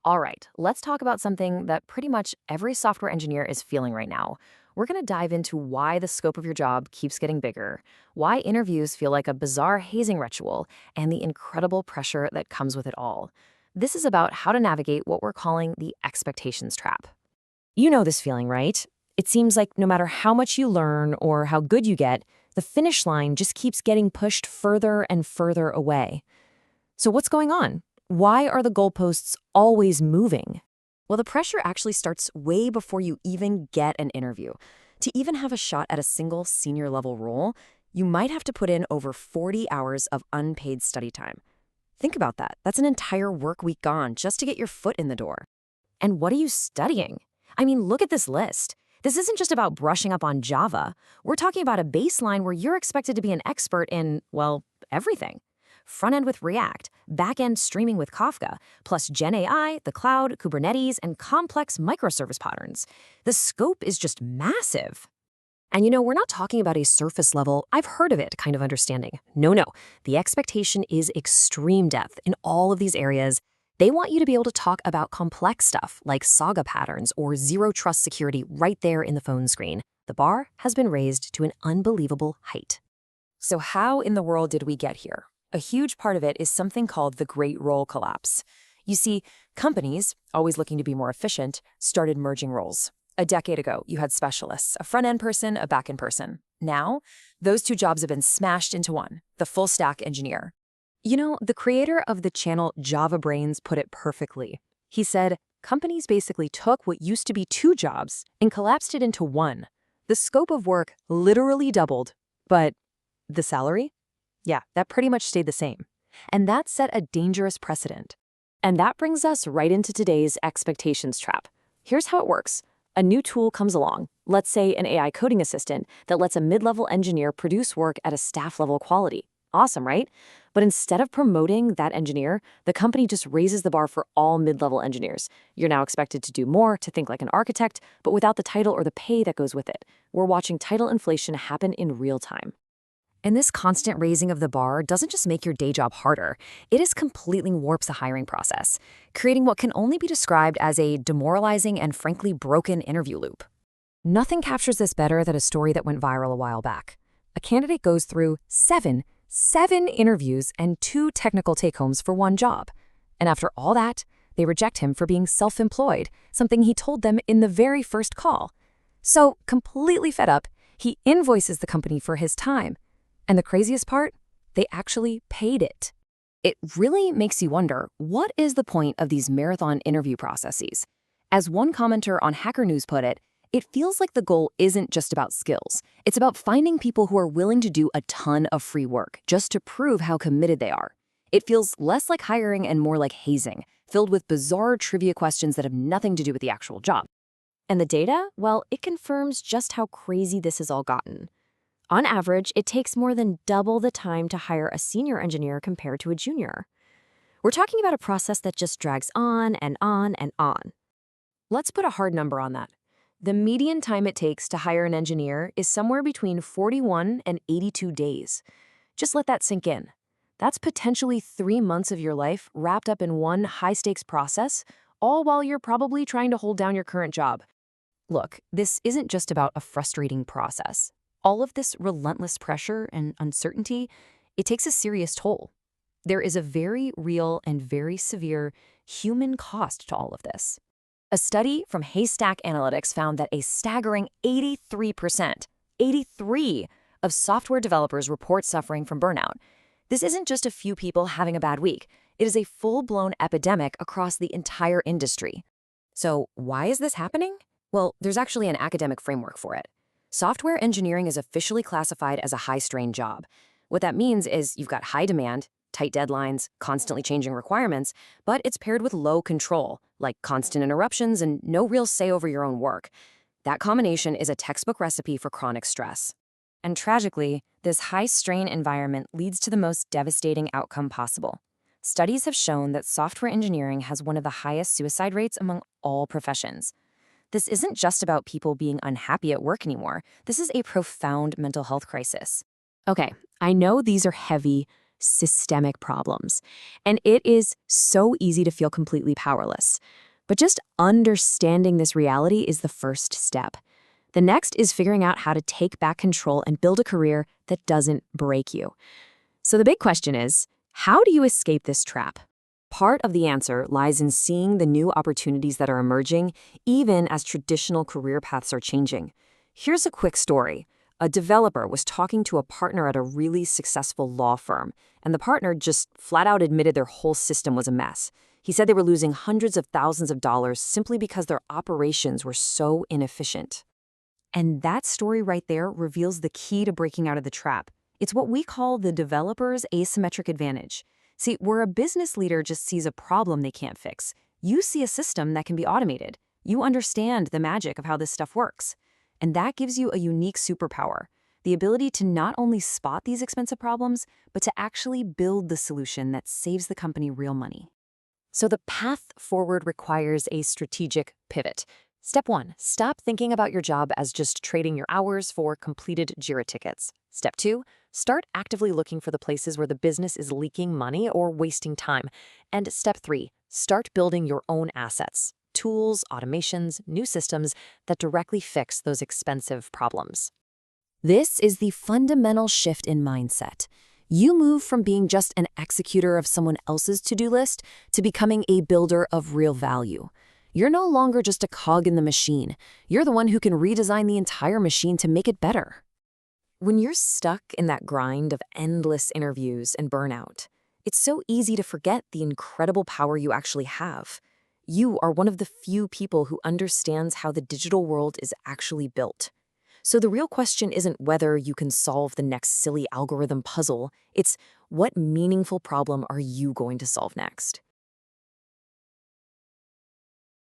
All right, let's talk about something that pretty much every software engineer is feeling right now. We're going to dive into why the scope of your job keeps getting bigger, why interviews feel like a bizarre hazing ritual, and the incredible pressure that comes with it all. This is about how to navigate what we're calling the expectations trap. You know this feeling, right? It seems like no matter how much you learn or how good you get, the finish line just keeps getting pushed further and further away. So what's going on? Why are the goalposts always moving? Well, the pressure actually starts way before you even get an interview. To even have a shot at a single senior level role, you might have to put in over 40 hours of unpaid study time. Think about that. That's an entire work week gone just to get your foot in the door. And what are you studying? I mean, look at this list. This isn't just about brushing up on Java. We're talking about a baseline where you're expected to be an expert in, well, everything. Front end with React, back end streaming with Kafka, plus GenAI, the cloud, Kubernetes, and complex microservice patterns. The scope is just massive. And we're not talking about a surface level, I've heard of it kind of understanding. No. The expectation is extreme depth in all of these areas. They want you to be able to talk about complex stuff like Saga patterns or zero trust security right there in the phone screen. The bar has been raised to an unbelievable height. So how in the world did we get here? A huge part of it is something called the Great Role Collapse. You see, companies, always looking to be more efficient, started merging roles. A decade ago, you had specialists, a front-end person, a back-end person. Now, those two jobs have been smashed into one, the full-stack engineer. The creator of the channel Java Brains put it perfectly. He said, companies basically took what used to be two jobs and collapsed it into one. The scope of work literally doubled, but the salary? Yeah, that pretty much stayed the same. And that set a dangerous precedent. And that brings us right into today's expectations trap. Here's how it works. A new tool comes along, let's say an AI coding assistant that lets a mid-level engineer produce work at a staff-level quality. Awesome, right? But instead of promoting that engineer, the company just raises the bar for all mid-level engineers. You're now expected to do more, to think like an architect, but without the title or the pay that goes with it. We're watching title inflation happen in real time. And this constant raising of the bar doesn't just make your day job harder, it is completely warps the hiring process, creating what can only be described as a demoralizing and frankly broken interview loop. Nothing captures this better than a story that went viral a while back. A candidate goes through seven interviews and 2 technical take-homes for one job. And after all that, they reject him for being self-employed, something he told them in the very first call. So, completely fed up, he invoices the company for his time. And the craziest part? They actually paid it. It really makes you wonder, what is the point of these marathon interview processes? As one commenter on Hacker News put it, it feels like the goal isn't just about skills. It's about finding people who are willing to do a ton of free work just to prove how committed they are. It feels less like hiring and more like hazing, filled with bizarre trivia questions that have nothing to do with the actual job. And the data? Well, it confirms just how crazy this has all gotten. On average, it takes more than double the time to hire a senior engineer compared to a junior. We're talking about a process that just drags on and on and on. Let's put a hard number on that. The median time it takes to hire an engineer is somewhere between 41 and 82 days. Just let that sink in. That's potentially 3 months of your life wrapped up in one high-stakes process, all while you're probably trying to hold down your current job. Look, this isn't just about a frustrating process. All of this relentless pressure and uncertainty, it takes a serious toll. There is a very real and very severe human cost to all of this. A study from Haystack Analytics found that a staggering 83%, 83 of software developers report suffering from burnout. This isn't just a few people having a bad week. It is a full-blown epidemic across the entire industry. So why is this happening? Well, there's actually an academic framework for it. Software engineering is officially classified as a high-strain job. What that means is you've got high demand, tight deadlines, constantly changing requirements, but it's paired with low control, like constant interruptions and no real say over your own work. That combination is a textbook recipe for chronic stress. And tragically, this high-strain environment leads to the most devastating outcome possible. Studies have shown that software engineering has one of the highest suicide rates among all professions. This isn't just about people being unhappy at work anymore. This is a profound mental health crisis. Okay, I know these are heavy, systemic problems. And it is so easy to feel completely powerless. But just understanding this reality is the first step. The next is figuring out how to take back control and build a career that doesn't break you. So the big question is, how do you escape this trap? Part of the answer lies in seeing the new opportunities that are emerging, even as traditional career paths are changing. Here's a quick story. A developer was talking to a partner at a really successful law firm, and the partner just flat out admitted their whole system was a mess. He said they were losing hundreds of thousands of dollars simply because their operations were so inefficient. And that story right there reveals the key to breaking out of the trap. It's what we call the developer's asymmetric advantage. See, where a business leader just sees a problem they can't fix, you see a system that can be automated. You understand the magic of how this stuff works. And that gives you a unique superpower, the ability to not only spot these expensive problems, but to actually build the solution that saves the company real money. So the path forward requires a strategic pivot. Step 1, stop thinking about your job as just trading your hours for completed Jira tickets. Step 2, start actively looking for the places where the business is leaking money or wasting time. And step 3, start building your own assets, tools, automations, new systems that directly fix those expensive problems. This is the fundamental shift in mindset. You move from being just an executor of someone else's to-do list to becoming a builder of real value. You're no longer just a cog in the machine. You're the one who can redesign the entire machine to make it better. When you're stuck in that grind of endless interviews and burnout, it's so easy to forget the incredible power you actually have. You are one of the few people who understands how the digital world is actually built. So the real question isn't whether you can solve the next silly algorithm puzzle, it's what meaningful problem are you going to solve next?